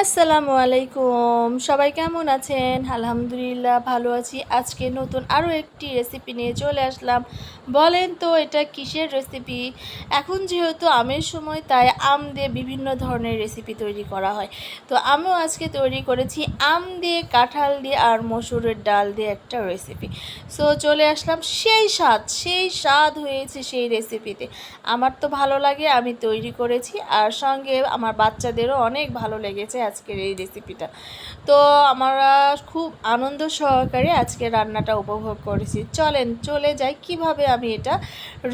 আসসালামু আলাইকুম, সবাই কেমন আছেন? আলহামদুলিল্লাহ ভালো আছি। আজকে নতুন আরও একটি রেসিপি নিয়ে চলে আসলাম। বলেন তো এটা কিসের রেসিপি? এখন যেহেতু আমের সময়, তাই আম দিয়ে বিভিন্ন ধরনের রেসিপি তৈরি করা হয়। তো আমিও আজকে তৈরি করেছি আম দিয়ে, কাঁঠাল দিয়ে আর মসুরের ডাল দিয়ে একটা রেসিপি। সো চলে আসলাম, সেই স্বাদ হয়েছে সেই রেসিপিতে। আমার তো ভালো লাগে, আমি তৈরি করেছি, আর সঙ্গে আমার বাচ্চাদেরও অনেক ভালো লেগেছে আজকের এই রেসিপিটা। তো আমরা খুব আনন্দ সহকারে আজকে রান্নাটা উপভোগ করেছি। চলেন চলে যাই কিভাবে আমি এটা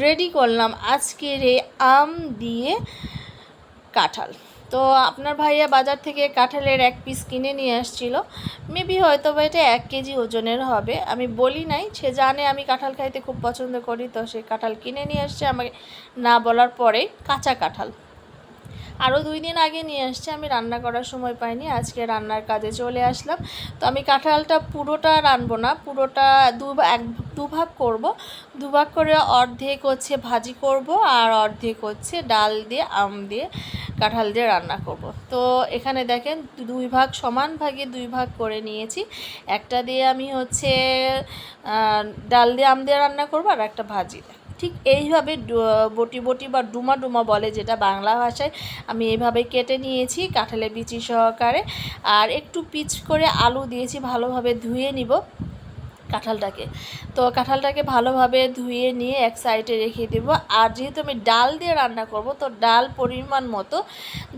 রেডি করলাম, আজকের এই আম দিয়ে কাঁঠাল। তো আপনার ভাইয়া বাজার থেকে কাঁঠালের এক পিস কিনে নিয়ে আসছিল। মেবি হয়তো বা এটা 1 কেজি ওজনের হবে, আমি বলি নাই, সে জানে আমি কাঁঠাল খাইতে খুব পছন্দ করি। তো সে কাঁঠাল কিনে নিয়ে আসছে আমাকে না বলার পরেই, কাঁচা কাঁঠাল। আরও 2 দিন আগে নিয়ে আসছে, আমি রান্না করার সময় পাইনি, আজকে রান্নার কাজে চলে আসলাম। তো আমি কাঁঠালটা পুরোটা রানবো না, পুরোটা দুভাগ করব। দুভাগ করে অর্ধেক হচ্ছে ভাজি করব, আর অর্ধেক হচ্ছে ডাল দিয়ে, আম দিয়ে, কাঁঠাল দিয়ে রান্না করব। তো এখানে দেখেন, সমান ভাগে 2 ভাগ করে নিয়েছি। একটা দিয়ে আমি হচ্ছে ডাল দিয়ে, আম দিয়ে রান্না করব, আর একটা ভাজি। ঠিক এইভাবে বটি বটি বা ডুমা ডুমা বলে যেটা বাংলা ভাষায়, আমি এইভাবে কেটে নিয়েছি কাঁঠালের বিচি সহকারে। আর একটু পিচ করে আলু দিয়েছি, ভালোভাবে ধুয়ে নিব কাঁঠালটাকে। তো কাঁঠালটাকে ভালোভাবে ধুয়ে নিয়ে এক সাইডে রেখে দেব। আর যেহেতু আমি ডাল দিয়ে রান্না করব, তো ডাল পরিমাণ মতো,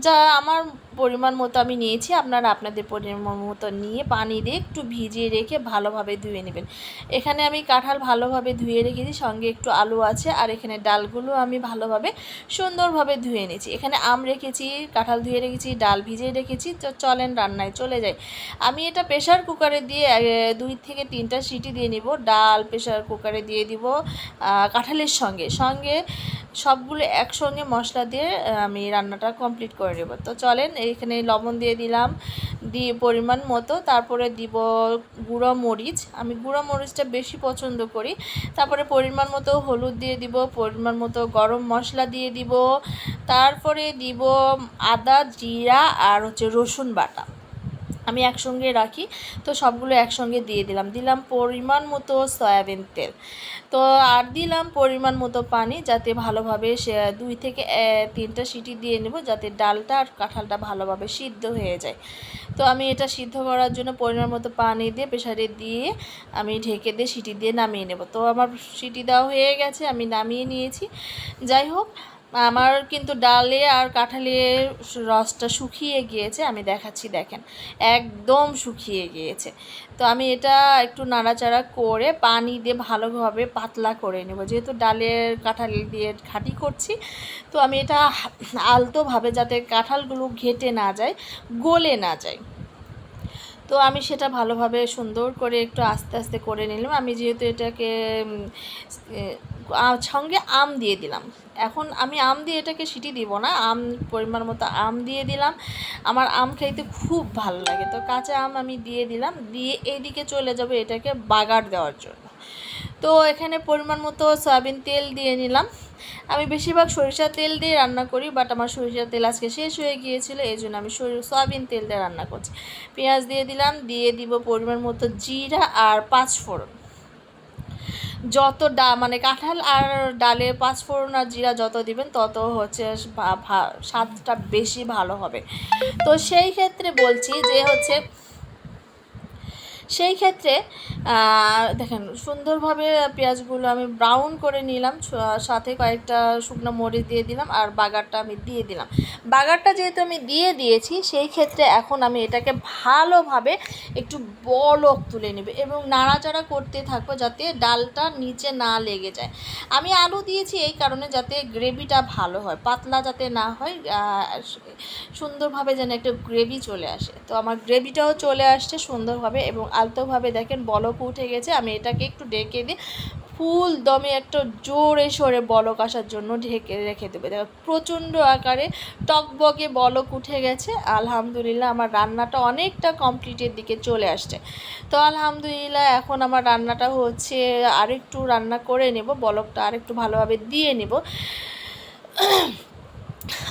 যা আমার পরিমাণ মতো আমি নিয়েছি, আপনারা আপনাদের পরিমাণ মতো নিয়ে পানি দিয়ে একটু ভিজিয়ে রেখে ভালোভাবে ধুয়ে নেবেন। এখানে আমি কাঁঠাল ভালোভাবে ধুয়ে রেখেছি, সঙ্গে একটু আলু আছে, আর এখানে ডালগুলো আমি ভালোভাবে সুন্দরভাবে ধুয়ে নিয়েছি। এখানে আম রেখেছি, কাঁঠাল ধুয়ে রেখেছি, ডাল ভিজিয়ে রেখেছি। তো চলেন রান্নায় চলে যাই। আমি এটা প্রেশার কুকারে দিয়ে 2 থেকে 3টা সিটি দিয়ে নিব। ডাল প্রেশার কুকারে দিয়ে দিব কাঁঠালের সঙ্গে সঙ্গে সবগুলো একসঙ্গে মশলা দিয়ে আমি রান্নাটা কমপ্লিট করে নেব। তো চলেন, এখানে লবণ দিয়ে দিলাম, দিয়ে পরিমাণ মতো। তারপরে দিব গুঁড়ো মরিচ, আমি গুঁড়ো মরিচটা বেশি পছন্দ করি। তারপরে পরিমাণ মতো হলুদ দিয়ে দিব, পরিমাণ মতো গরম মশলা দিয়ে দিব। তারপরে দিব আদা, জিরা আর হচ্ছে রসুন বাটা, আমি একসঙ্গে রাখি। তো সবগুলো একসঙ্গে দিয়ে দিলাম পরিমাণ মতো সয়াবিন তেল। তো আর দিলাম পরিমাণ মতো পানি, যাতে ভালোভাবে 2 থেকে 3টা সিটি দিয়ে নেব, যাতে ডালটা আর কাঁঠালটা ভালোভাবে সিদ্ধ হয়ে যায়। তো আমি এটা সিদ্ধ করার জন্য পরিমাণ মতো পানি দিয়ে প্রেশারে দিয়ে আমি ঢেকে দিয়ে সিটি দিয়ে নামিয়ে নেব। তো আমার সিটি দেওয়া হয়ে গেছে, আমি নামিয়ে নিয়েছি। যাই হোক, আমার কিন্তু ডালে আর কাঁঠালের রসটা শুকিয়ে গিয়েছে, আমি দেখাচ্ছি, দেখেন একদম শুকিয়ে গিয়েছে। তো আমি এটা একটু নাড়াচাড়া করে পানি দিয়ে ভালোভাবে পাতলা করে নেব, যেহেতু ডালের কাঁঠাল দিয়ে ঘাঁটি করছি। তো আমি এটা আলতোভাবে, যাতে কাঁঠালগুলো ঘেটে না যায়, গলে না যায়, তো আমি সেটা ভালোভাবে সুন্দর করে একটু আস্তে আস্তে করে নিলাম। আমি যেহেতু এটাকে সঙ্গে আম দিয়ে দিলাম, এখন আমি আম দিয়ে এটাকে সিটি দিব না, পরিমাণ মতো আম দিয়ে দিলাম। আমার আম খাইতে খুব ভালো লাগে, তো কাঁচা আম আমি দিয়ে দিলাম। দিয়ে এইদিকে চলে যাব এটাকে বাগার দেওয়ার জন্য। তো এখানে পরিমাণ মতো সয়াবিন তেল দিয়ে নিলাম। আমি বেশিরভাগ সরিষার তেল দিয়ে রান্না করি, বাট আমার সরিষার তেল আজকে শেষ হয়ে গিয়েছিল, এই জন্য আমি সয়াবিন তেল দিয়ে রান্না করছি। পেঁয়াজ দিয়ে দিলাম, দিয়ে দিব পরিমাণ মতো জিরা আর 5 ফোড়ন। যত মানে কাঁঠাল আর ডালে 5 ফোড়ন আর জিরা যত দিবেন, তত হচ্ছে স্বাদটা বেশি ভালো হবে। তো সেই ক্ষেত্রে বলছি যে হচ্ছে, সেই ক্ষেত্রে দেখেন সুন্দরভাবে পেঁয়াজগুলো আমি ব্রাউন করে নিলাম, সাথে কয়েকটা শুকনো মরিচ দিয়ে দিলাম, আর বাগারটা আমি দিয়ে দিলাম। বাগারটা যেহেতু আমি দিয়ে দিয়েছি, সেই ক্ষেত্রে এখন আমি এটাকে ভালোভাবে একটু বলক তুলে নেব এবং নাড়াচাড়া করতে থাকবো, যাতে ডালটা নিচে না লেগে যায়। আমি আলু দিয়েছি এই কারণে, যাতে গ্রেভিটা ভালো হয়, পাতলা যাতে না হয়, সুন্দরভাবে যেন একটা গ্রেভি চলে আসে। তো আমার গ্রেভিটাও চলে আসছে সুন্দরভাবে এবং আলতোভাবে, দেখেন বলক উঠে গেছে। আমি এটাকে একটু ঢেকে দিই, ফুল দমে একটা জোরে সোরে বলক আসার জন্য ঢেকে রেখে দেবে। দেখো প্রচণ্ড আকারে টকবকে বলক উঠে গেছে। আলহামদুলিল্লাহ, আমার রান্নাটা অনেকটা কমপ্লিটের দিকে চলে আসছে। তো আলহামদুলিল্লাহ, এখন আমার রান্নাটা হচ্ছে, আরেকটু রান্না করে নেব, বলকটা আরেকটু ভালোভাবে দিয়ে নেব।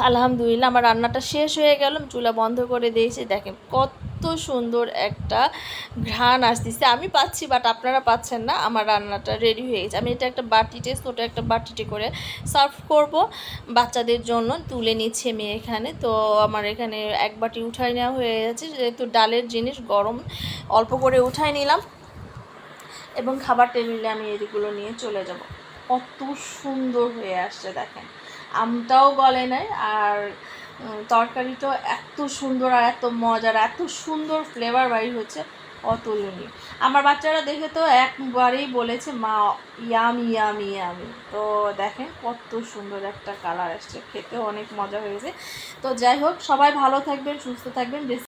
আলহামদুলিল্লাহ আমার রান্নাটা শেষ হয়ে গেল, চুলা বন্ধ করে দিয়েছি। দেখেন কত সুন্দর একটা ঘ্রাণ আসতেছে, আমি পাচ্ছি বাট আপনারা পাচ্ছেন না। আমার রান্নাটা রেডি হয়ে গেছে, আমি এটা একটা বাটিতে, ছোটো একটা বাটিতে করে সার্ভ করব বাচ্চাদের জন্য। তুলে নিচ্ছে মেয়ে এখানে, তো আমার এখানে এক বাটি উঠাই নেওয়া হয়ে গেছে, যেহেতু ডালের জিনিস গরম অল্প করে উঠাই নিলাম এবং খাবার টেবিলে আমি এগুলো নিয়ে চলে যাব। কত সুন্দর হয়ে আসছে দেখেন, আমটাও গলে নাই, আর তরকারিটাও এত সুন্দর আর এত মজার, এত সুন্দর ফ্লেভার বাইর হচ্ছে, অতুলনীয়। আমার বাচ্চারা দেখে তো একবারেই বলেছে মা ইয়ামি ইয়ামি ইয়ামি। তো দেখেন কত সুন্দর একটা কালার আসছে, খেতেও অনেক মজা হয়েছে। তো যাই হোক, সবাই ভালো থাকবেন, সুস্থ থাকবেন।